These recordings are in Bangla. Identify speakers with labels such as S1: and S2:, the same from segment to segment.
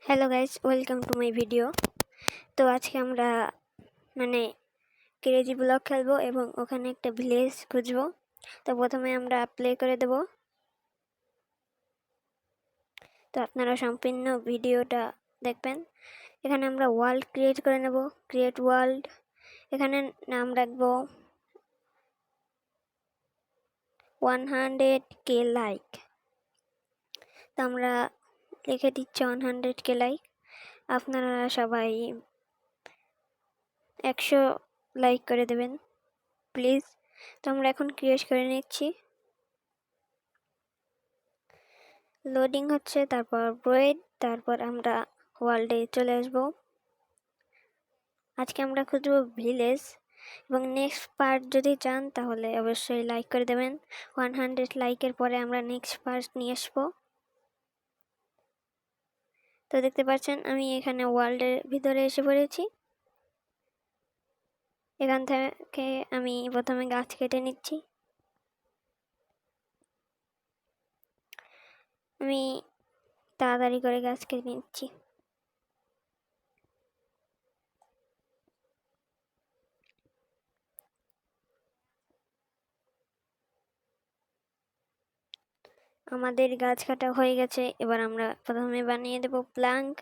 S1: Hello guys, welcome to my video. তো আজকে আমরা ক্রেজি ব্লক খেলবো এবং ওখানে একটা ভিলেজ খুঁজবো। তো প্রথমে আমরা প্লে করে দেব। তো আপনারা সম্পূর্ণ ভিডিওটা দেখবেন। এখানে আমরা ওয়ার্ল্ড ক্রিয়েট করে নেব, ক্রিয়েট ওয়ার্ল্ড। এখানে নাম রাখবো 100k লাইক। তো আমরা লিখে দিচ্ছি 100k লাইক। আপনারা সবাই 100 লাইক করে দেবেন প্লিজ। তো আমরা এখন ক্রিয়েট করে নিচ্ছি, লোডিং হচ্ছে, তারপর ব্রেড, তারপর আমরা ওয়ার্ল্ডে চলে আসব। আজকে আমরা খুঁজব ভিলেজ এবং নেক্সট পার্ট যদি চান তাহলে অবশ্যই লাইক করে দেবেন। 100 লাইকের পরে আমরা নেক্সট পার্ট নিয়ে আসবো। তো দেখতে পাচ্ছেন আমি এখানে ওয়ার্ল্ডের ভিতরে এসে পড়েছি। এখান থেকে আমি প্রথমে গাছ কেটে নিচ্ছি। আমি তাড়াতাড়ি করে গাছ কেটে নিচ্ছি। আমাদের গাছ কাটা হয়ে গেছে। এবার আমরা প্রথমে বানিয়ে দেব প্ল্যাঙ্ক,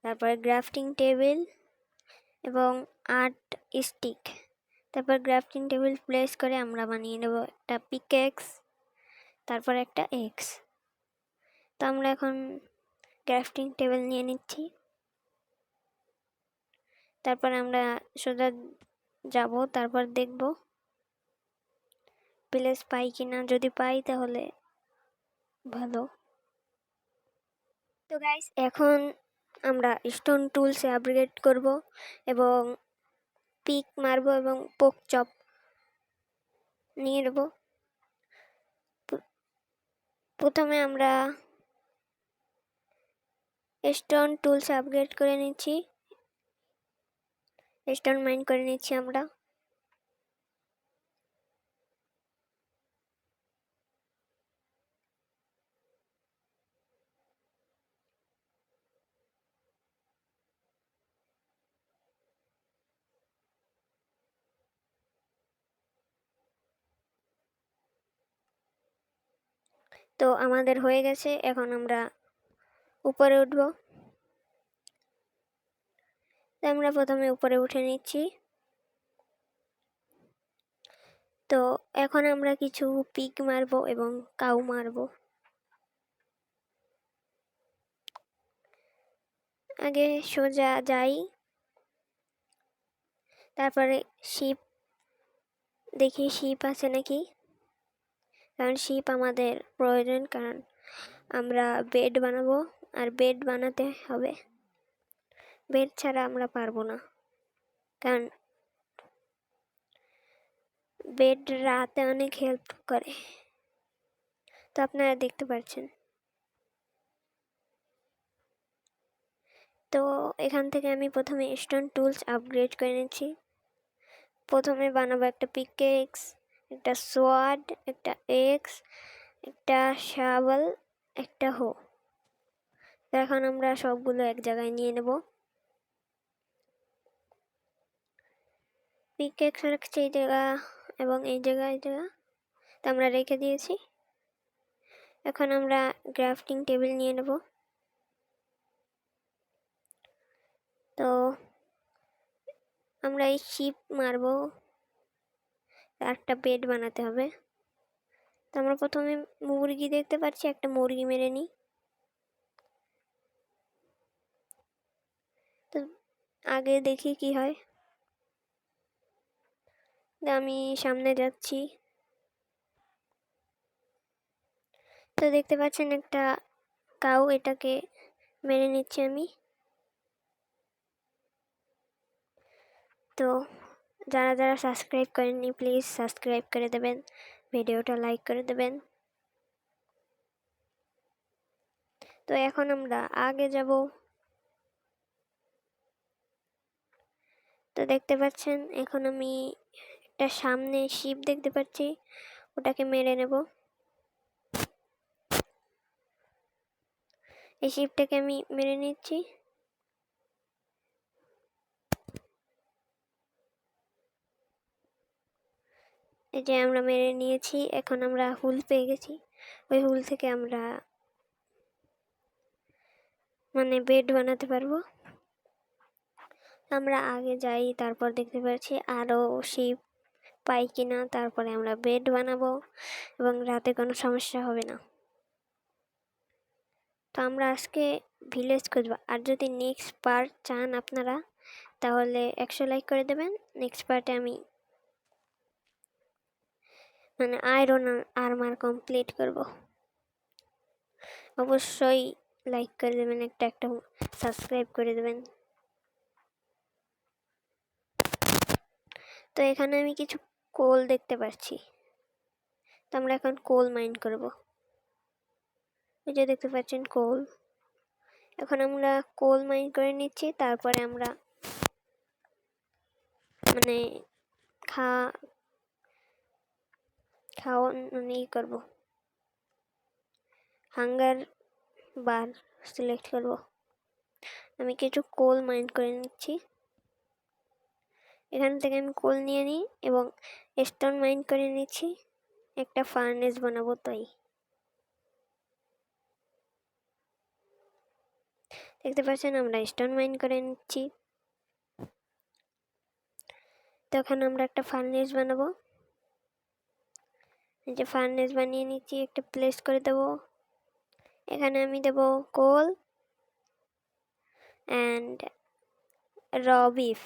S1: তারপর গ্রাফটিং টেবিল এবং 8 স্টিক। তারপর গ্রাফটিং টেবিল প্লেস করে আমরা বানিয়ে নেব একটা পিকেক্স, তারপর একটা এক্স। তো আমরা এখন গ্রাফটিং টেবিল নিয়ে নিচ্ছি। তারপর আমরা সোজা যাব, তারপর দেখব প্লেস পাই কিনা। যদি পাই তাহলে ভালো। তো গাইস, এখন আমরা স্টোন টুলসে আপগ্রেড করব এবং পিক মারবো এবং পোক চপ নিয়ে নেব। প্রথমে আমরা স্টোন টুলস আপগ্রেড করে নিচ্ছি, স্টোন মাইন করে নিচ্ছি আমরা। তো আমাদের হয়ে গেছে, এখন আমরা উপরে উঠব। তো আমরা প্রথমে উপরে উঠে নিচ্ছি। তো এখন আমরা কিছু পিক মারবো এবং কাউ মারবো। আগে সোজা যাই, তারপরে শিপ দেখি শিপ আছে নাকি, কারণ শিপ আমাদের প্রয়োজন, কারণ আমরা বেড বানাবো আর বেড বানাতে হবে। বেড ছাড়া আমরা পারবো না, কারণ বেড রাতে অনেক হেল্প করে। তো আপনারা দেখতে পাচ্ছেন। তো এখান থেকে আমি প্রথমে স্টোন টুলস আপগ্রেড করে নিচ্ছি। প্রথমে বানাবো একটা পিকেক্স, একটা সোয়ার্ড, একটা এক্স, একটা শাবল, একটা হো। এখন আমরা সবগুলো এক জায়গায় নিয়ে নেব। পিকেক্স রাখছি এই জায়গা এবং এই জায়গা, এই জায়গা তো আমরা রেখে দিয়েছি। এখন আমরা গ্রাফটিং টেবিল নিয়ে নেব। তো আমরা এই শিপ মারবো, একটা বেড বানাতে হবে। তো আমরা প্রথমে মুরগি দেখতে পাচ্ছি, একটা মুরগি মেরে নিই। তো আগে দেখি কি হয়। আমি সামনে যাচ্ছি। তো দেখতে পাচ্ছেন একটা কাউ, এটাকে মেরে নিচ্ছি আমি। তো যারা যারা সাবস্ক্রাইব করেননি প্লিজ সাবস্ক্রাইব করে দেবেন, ভিডিওটা লাইক করে দেবেন। তো এখন আমরা আগে যাব। তো দেখতে পাচ্ছেন এখন আমি একটা সামনে শিপ দেখতে পাচ্ছি, ওটাকে মেরে নেব। এই শিপটাকে আমি মেরে নিচ্ছি। এই যে আমরা মেরে নিয়েছি। এখন আমরা হুল পেয়ে গেছি। ওই হুল থেকে আমরা মানে বেড বানাতে পারবো। আমরা আগে যাই, তারপর দেখতে পাচ্ছি আরও শিপ পাই কিনা, তারপরে আমরা বেড বানাবো এবং রাতে কোনো সমস্যা হবে না। তো আমরা আজকে ভিলেজ খুঁজবো। আর যদি নেক্সট পার্ট চান আপনারা, তাহলে 100 লাইক করে দেবেন। নেক্সট পার্টে আমি মানে আয়রন আর্মার কমপ্লিট করব। অবশ্যই লাইক করে দেবেন, একটা সাবস্ক্রাইব করে দেবেন। তো এখানে আমি কিছু কোল দেখতে পাচ্ছি, তো আমরা এখন কোল মাইন করব। এই যে দেখতে পাচ্ছেন কোল। এখন আমরা কোল মাইন করে নিচ্ছি, তারপরে আমরা মানে খাওয়া মানে করব, হাঙ্গার বার সিলেক্ট করব। আমি কিছু কোল মাইন করে নিচ্ছি। এখান থেকে আমি কোল নিয়ে নিই এবং স্টোন মাইন করে নিচ্ছি, একটা ফার্নেস বানাবো। তাই দেখতে পাচ্ছেন আমরা স্টোন মাইন করে নিচ্ছি। তখন আমরা একটা ফার্নেস বানাবো। এই যে ফার্নেস বানিয়ে নিচ্ছি, একটা প্লেস করে দেব। এখানে আমি দেব কোল অ্যান্ড র বিফ।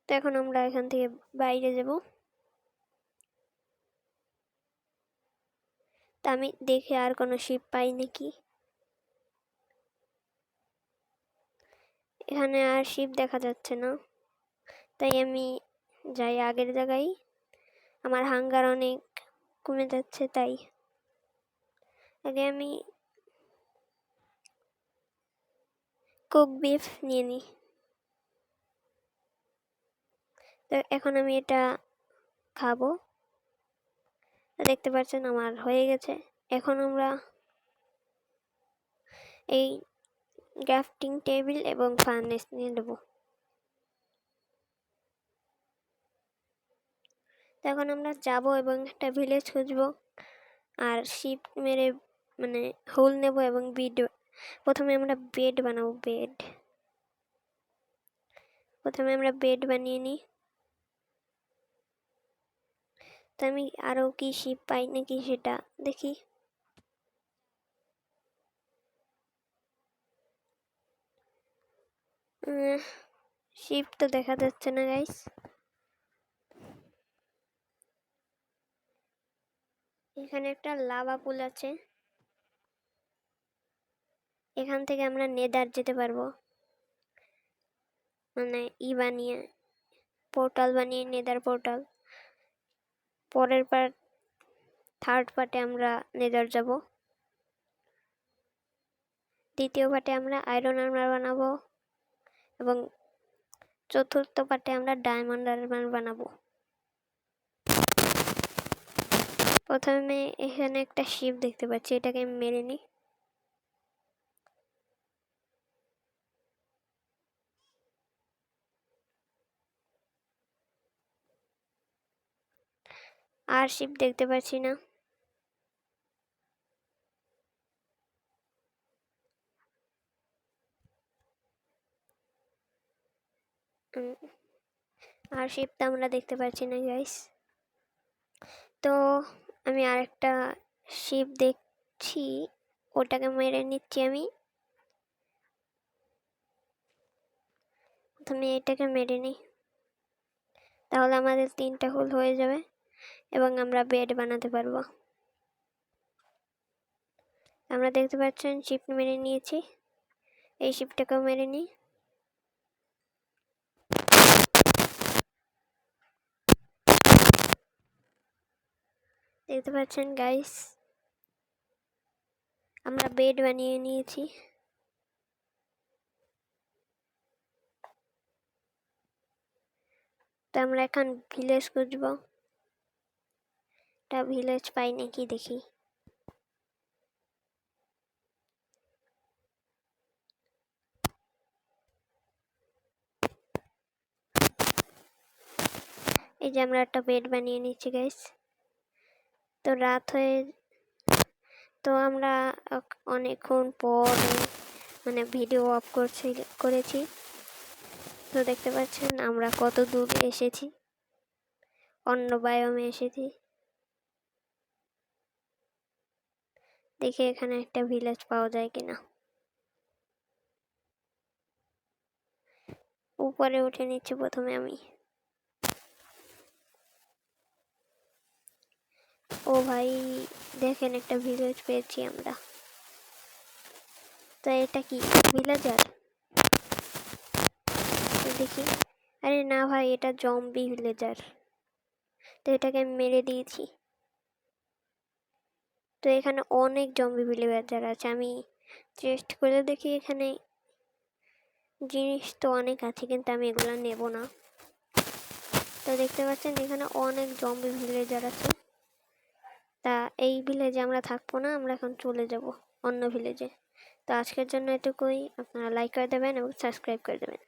S1: তো এখন আমরা এখান থেকে বাইরে যাব। তা আমি দেখে আর কোনো শিপ পাই নাকি। এখানে আর শিপ দেখা যাচ্ছে না, তাই আমি যাই আগের জায়গায়। আমার হাঙ্গার অনেক কমে যাচ্ছে, তাই আগে আমি কুক বিফ নিয়ে নিই। তো এখন আমি এটা খাবো। দেখতে পাচ্ছেন আমার হয়ে গেছে। এখন আমরা এই গ্রাফটিং টেবিল এবং ফার্নেস নিয়ে নেব। এখন আমরা যাব এবং একটা ভিলেজ খুঁজবো আর শিপ মেরে মানে হোল নেব এবং প্রথমে আমরা বেড বানাবো। প্রথমে আমরা বেড বানিয়ে নিই। তো আমি আরও কি শিপ পাই নাকি সেটা দেখি। শিপ তো দেখা যাচ্ছে না গাইস। এখানে একটা লাভা পুল আছে, এখান থেকে আমরা নেদার যেতে পারবো, মানে বানিয়ে পোর্টাল বানিয়ে নেদার পোর্টাল। পরের পার্ট থার্ড পার্টে আমরা নেদার যাব। দ্বিতীয় পার্টে আমরা আয়রন আর্মার বানাবো এবং চতুর্থ পার্টে আমরা ডায়মন্ড আর্মার বানাবো। প্রথমে এখানে একটা শিপ দেখতে পাচ্ছি, এটাকে আমি মেরে নিই। আর শিপ দেখতে পাচ্ছি না। আর শিপটা আমরা দেখতে পাচ্ছি না গাইস। তো আমি আরেকটা শিপ দেখছি, ওটাকে মেরে নিচ্ছি আমি। প্রথমে এটাকে মেরে নিই, তাহলে আমাদের 3টা হুল হয়ে যাবে এবং আমরা বেড বানাতে পারবো। আমরা দেখতে পাচ্ছেন শিপ মেরে নিয়েছি। এই শিপটাকেও মেরে নিই। দেখতে পাচ্ছেন গাইস, আমরা বেড বানিয়ে নিয়েছি। তো আমরা এখন ভিলেজ খুঁজবো, একটা ভিলেজ পাই নাকি দেখি। এই যে আমরা একটা বেড বানিয়ে নিচ্ছি গাইস। তো রাত হয়ে, তো আমরা অনেকক্ষণ পর মানে ভিডিও অফ করেছি। তো দেখতে পাচ্ছেন আমরা কত দূর এসেছি, অন্য বায়োমে এসেছি। দেখি এখানে একটা ভিলেজ পাওয়া যায় কিনা। উপরে উঠে নিচ্ছি প্রথমে আমি। ও ভাই দেখেন একটা ভিলেজ পেয়েছি আমরা। তো এটা কি ভিলেজার? দেখি, আরে না ভাই এটা জম্বি ভিলেজার। তো এটাকে আমি মেরে দিয়েছি। তো এখানে অনেক জম্বি ভিলেজার আছে, আমি চেস্ট করে দেখি এখানে জিনিস তো অনেক আছে, কিন্তু আমি এগুলো নেব না। তো দেখতে পাচ্ছেন এখানে অনেক জম্বি ভিলেজার আছে। তা এই ভিলেজে আমরা থাকবো না, আমরা এখন চলে যাব অন্য ভিলেজে। তো আজকের জন্য এটুকুই, আপনারা লাইক করে দেবেন এবং সাবস্ক্রাইব করে দেবেন।